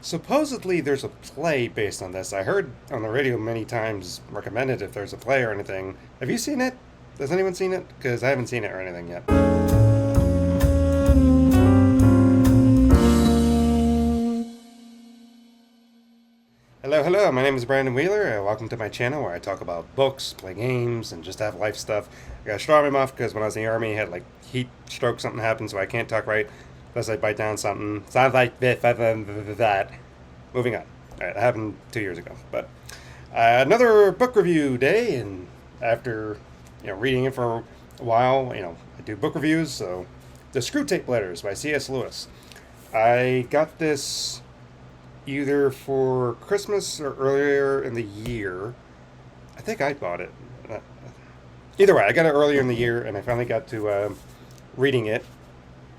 Supposedly there's a play based on this. I heard on the radio many times recommended if there's a play or anything. Have you seen it? Has anyone seen it? Because I haven't seen it or anything yet. Hello, hello. My name is Brandon Wheeler. Welcome to my channel where I talk about books, play games, and just have life stuff. I got a straw in my mouth because when I was in the army, I had like heat stroke, something happened, so I can't talk right unless I bite down something. Sounds like that. Moving on. All right, that happened 2 years ago. But another book review day, and after reading it for a while, I do book reviews. So, the SCREWTAPE Letters by C.S. Lewis. I got this either for Christmas or earlier in the year. I think I bought it. Either way, I got it earlier in the year, and I finally got to reading it.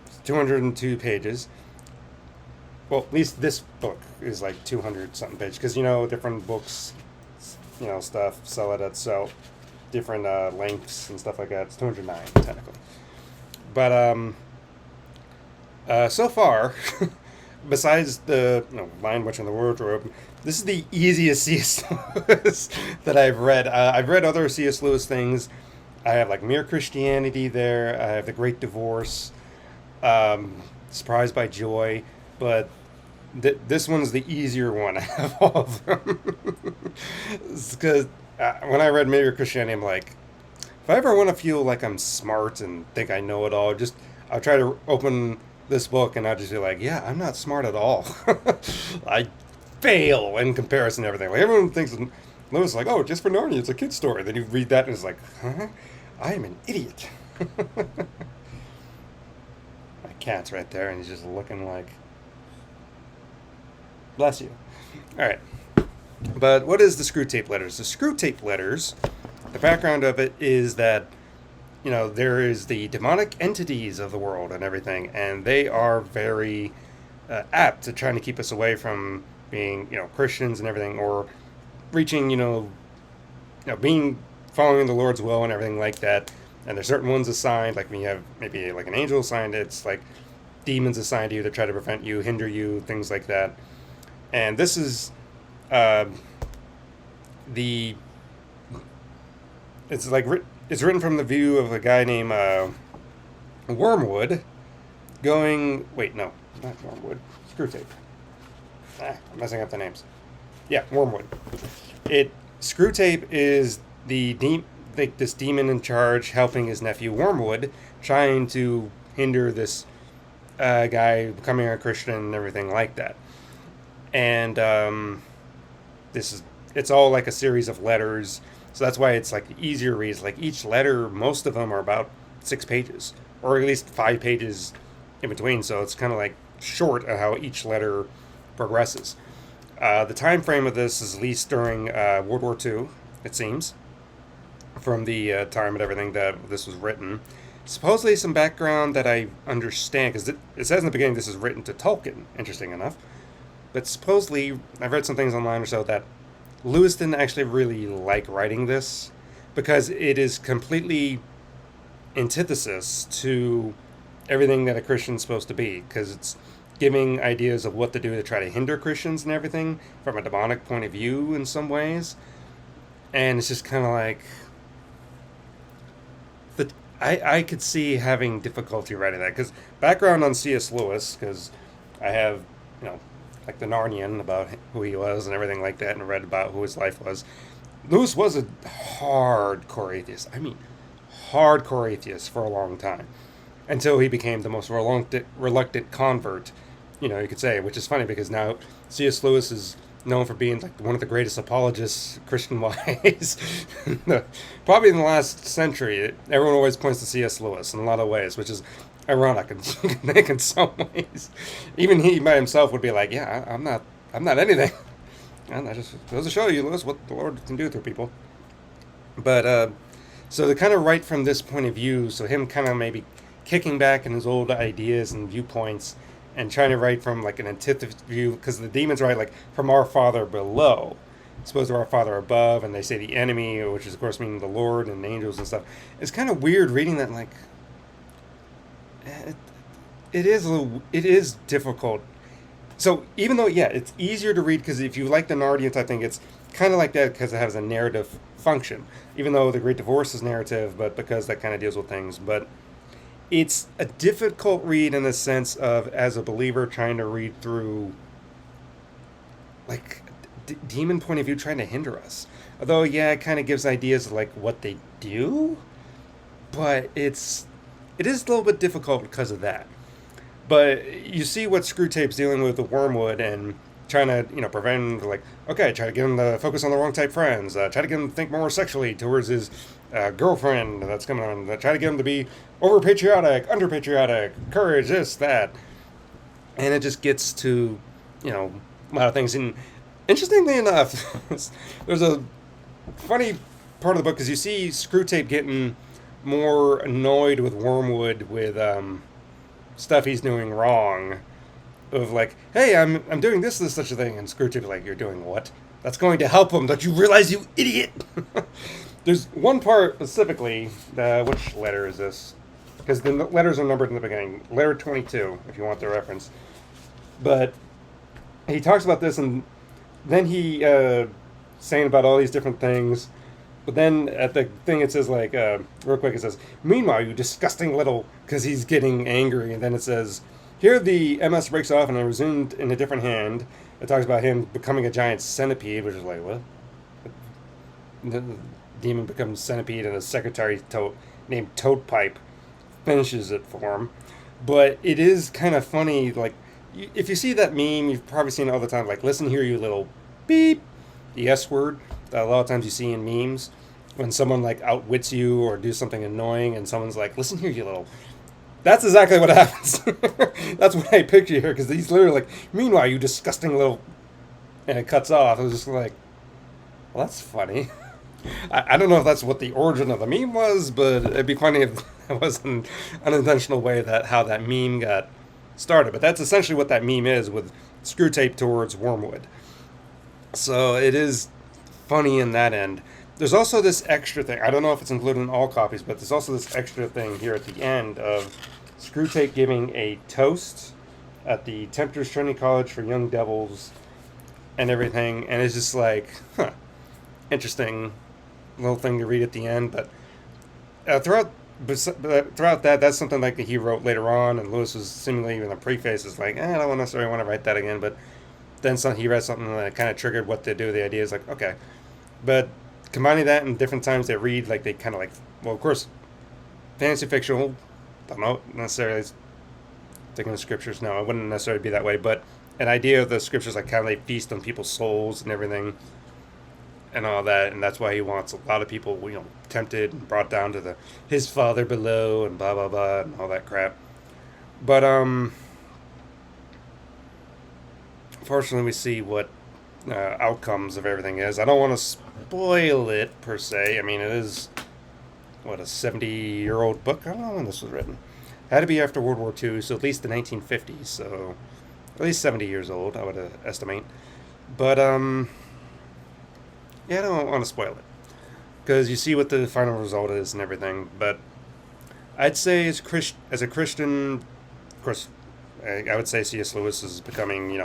It's 202 pages. Well, at least this book is like 200 something pages, because different books, stuff sell it at different lengths and stuff like that. It's 209 technically, but so far, besides the Lion Witch in the Wardrobe, this is the easiest C.S. Lewis that I've read. I've read other C.S. Lewis things. I have like Mere Christianity there. I have The Great Divorce, Surprised by Joy, but this one's the easier one out of all of them. Because when I read Mere Christianity, I'm like, if I ever want to feel like I'm smart and think I know it all, I'll try to open this book and I'll just be like, yeah, I'm not smart at all. I fail in comparison to everything. Like everyone thinks Lewis is like, oh, just for Narnia, it's a kid's story. Then you read that and it's like, huh? I am an idiot. My cat's right there and he's just looking like, bless you. All right. But what is the SCREWTAPE Letters? The SCREWTAPE Letters, the background of it is that, there is the demonic entities of the world and everything, and they are very apt to trying to keep us away from being, Christians and everything, or reaching, being, following the Lord's will and everything like that. And there's certain ones assigned, like when you have maybe like an angel assigned, it's like demons assigned to you to try to prevent you, hinder you, things like that. And this is it's written from the view of a guy named Wormwood wait, no, not Wormwood, SCREWTAPE. I'm messing up the names. Yeah, Wormwood. SCREWTAPE is this demon in charge helping his nephew Wormwood, trying to hinder this guy becoming a Christian and everything like that. And it's all like a series of letters, so that's why it's like easier reads. Like each letter, most of them are about 6 pages, or at least 5 pages in between. So it's kind of like short at how each letter progresses. The time frame of this is at least during World War II, it seems, from the time and everything that this was written. Supposedly some background that I understand, because it says in the beginning this is written to Tolkien, interesting enough. But supposedly, I've read some things online or so that Lewis didn't actually really like writing this, because it is completely antithesis to everything that a Christian's supposed to be, because it's giving ideas of what to do to try to hinder Christians and everything from a demonic point of view in some ways. And it's just kind of like, I could see having difficulty writing that, because background on C.S. Lewis, because I have, like the Narnian about who he was and everything like that, and read about who his life was. Lewis was a hardcore atheist. I mean, hardcore atheist for a long time, until he became the most reluctant convert, you could say, which is funny because now C.S. Lewis is known for being like one of the greatest apologists Christian-wise. Probably in the last century. Everyone always points to C.S. Lewis in a lot of ways, which is ironic in some ways. Even he by himself would be like, yeah, I'm not anything. And that just goes to show you, Lewis, what the Lord can do through people. But so to kind of write from this point of view, so him kind of maybe kicking back in his old ideas and viewpoints and trying to write from like an antithesis view, because the demons write like from our Father below, as opposed to our Father above, and they say the enemy, which is of course meaning the Lord and angels and stuff. It's kind of weird reading that. Like, it is difficult So even though, yeah, it's easier to read because if you like the Narnia type thing, it's kind of like that because it has a narrative function. Even though The Great Divorce is narrative, but because that kind of deals with things. But it's a difficult read in the sense of, as a believer, trying to read through like demon point of view, trying to hinder us. Although, yeah, it kind of gives ideas of like what they do, but it is a little bit difficult because of that. But you see what Screwtape's dealing with Wormwood and trying to, prevent, like, okay, try to get him to focus on the wrong type friends, try to get him to think more sexually towards his girlfriend that's coming on, try to get him to be over patriotic, under patriotic, courage, this, that. And it just gets to, a lot of things. And interestingly enough, there's a funny part of the book because you see Screwtape getting more annoyed with Wormwood with stuff he's doing wrong. Of like, hey, I'm doing this such a thing, and Screwtape's like, you're doing what? That's going to help him. Don't you realize, you idiot? There's one part specifically. Which letter is this? Because the letters are numbered in the beginning. Letter 22, if you want the reference. But he talks about this, and then he saying about all these different things. But then at the thing it says, like, real quick, it says, meanwhile, you disgusting little, because he's getting angry. And then it says, here the MS breaks off and are resumed in a different hand. It talks about him becoming a giant centipede, which is like, what? The demon becomes centipede, and a secretary named Toadpipe finishes it for him. But it is kind of funny, like, if you see that meme, you've probably seen it all the time, like, listen here, you little beep, the S word. A lot of times you see in memes when someone, like, outwits you or do something annoying, and someone's like, listen here, you little... That's exactly what happens. That's what I picture here, because he's literally like, meanwhile, you disgusting little... And it cuts off. I was just like, well, that's funny. I don't know if that's what the origin of the meme was, but it'd be funny if it was an unintentional way that how that meme got started. But that's essentially what that meme is with Screwtape towards Wormwood. So it is funny in that end. There's also this extra thing. I don't know if it's included in all copies, but there's also this extra thing here at the end of Screwtape giving a toast at the Tempters Trinity College for Young Devils and everything. And it's just like, interesting little thing to read at the end. But throughout that, that's something like that he wrote later on. And Lewis was seemingly in the preface is like, I don't necessarily want to write that again. But then he read something that kind of triggered what to do. The idea is like, okay. But combining that and different times they read, like they kind of like, well, of course, fantasy fictional, don't know necessarily taking the scriptures. No, it wouldn't necessarily be that way, but an idea of the scriptures, like how they feast on people's souls and everything and all that. And that's why he wants a lot of people, tempted and brought down to his father below and blah, blah, blah, and all that crap. But, fortunately, we see what outcomes of everything is. I don't want to spoil it per se. I mean, it is a 70-year-old book. I don't know when this was written. It had to be after World War II, so at least the 1950s. So at least 70 years old, I would estimate. But yeah, I don't want to spoil it because you see what the final result is and everything. But I'd say as a Christian, of course, I would say C.S. Lewis is becoming,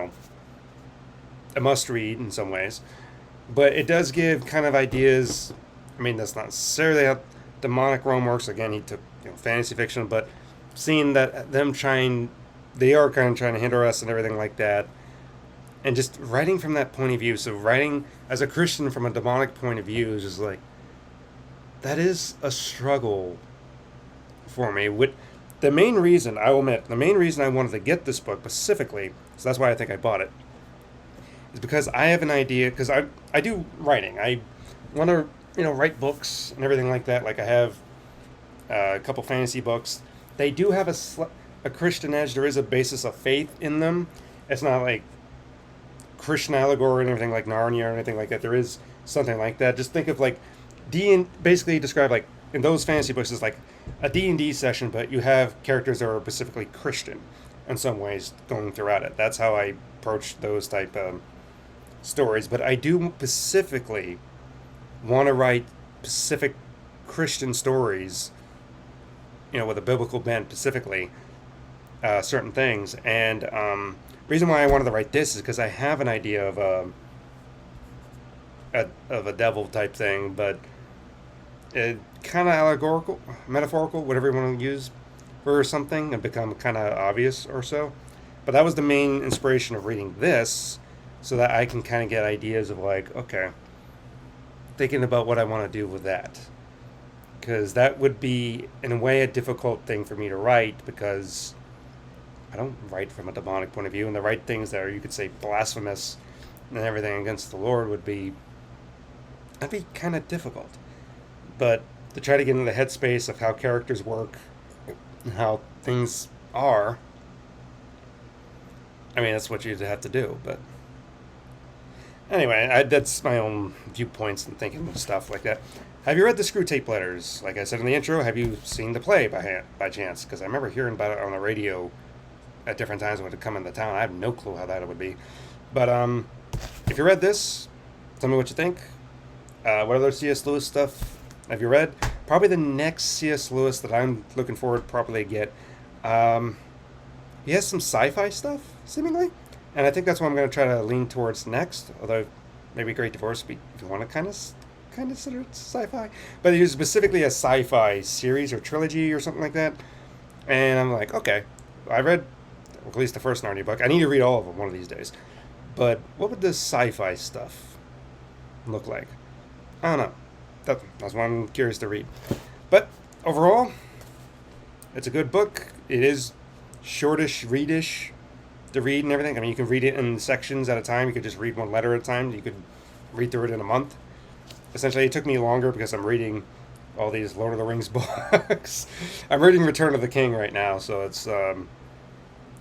a must-read in some ways. But it does give kind of ideas. I mean, that's not necessarily how demonic realm works. Again, he took fantasy fiction, but seeing that they are kind of trying to hinder us and everything like that. And just writing from that point of view. So writing as a Christian from a demonic point of view is just like, that is a struggle for me. The main reason, I will admit, the main reason I wanted to get this book specifically, so that's why I think I bought it, is because I have an idea, because I do writing. I want to, write books and everything like that. Like I have a couple fantasy books. They do have a Christian edge. There is a basis of faith in them. It's not like Christian allegory and everything like Narnia or anything like that. There is something like that. Just think of like basically describe like in those fantasy books is like a D&D session, but you have characters that are specifically Christian in some ways going throughout it. That's how I approach those type of stories. But I do specifically want to write specific Christian stories, with a biblical bent specifically, certain things. And reason why I wanted to write this is because I have an idea of a devil type thing, but it kind of allegorical, metaphorical, whatever you want to use for something, and become kind of obvious or so. But that was the main inspiration of reading this, so that I can kind of get ideas of like, okay, thinking about what I want to do with that. Because that would be, in a way, a difficult thing for me to write because I don't write from a demonic point of view, and the right things that are, you could say, blasphemous and everything against the Lord would be, that'd be kind of difficult. But to try to get into the headspace of how characters work and how things are, I mean, that's what you'd have to do. But anyway, that's my own viewpoints and thinking and stuff like that. Have you read the SCREWTAPE Letters? Like I said in the intro, have you seen the play by chance? Because I remember hearing about it on the radio at different times when it would come into town. I have no clue how that would be. But if you read this, tell me what you think. What other C.S. Lewis stuff have you read? Probably the next C.S. Lewis that I'm looking forward to probably get. He has some sci-fi stuff, seemingly. And I think that's what I'm going to try to lean towards next. Although, maybe Great Divorce, if you want to kind of consider it sci-fi. But it was specifically a sci-fi series or trilogy or something like that. And I'm like, okay, I read at least the first Narnia book. I need to read all of them one of these days. But what would the sci-fi stuff look like? I don't know. That's what I'm curious to read. But overall, it's a good book. It is shortish, readish to read and everything. I mean, you can read it in sections at a time. You could just read one letter at a time. You could read through it in a month. Essentially, it took me longer because I'm reading all these Lord of the Rings books. I'm reading Return of the King right now, so it's I'm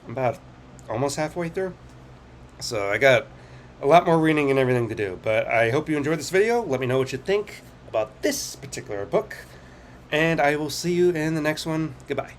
about almost halfway through. So I got a lot more reading and everything to do. But I hope you enjoyed this video. Let me know what you think about this particular book. And I will see you in the next one. Goodbye.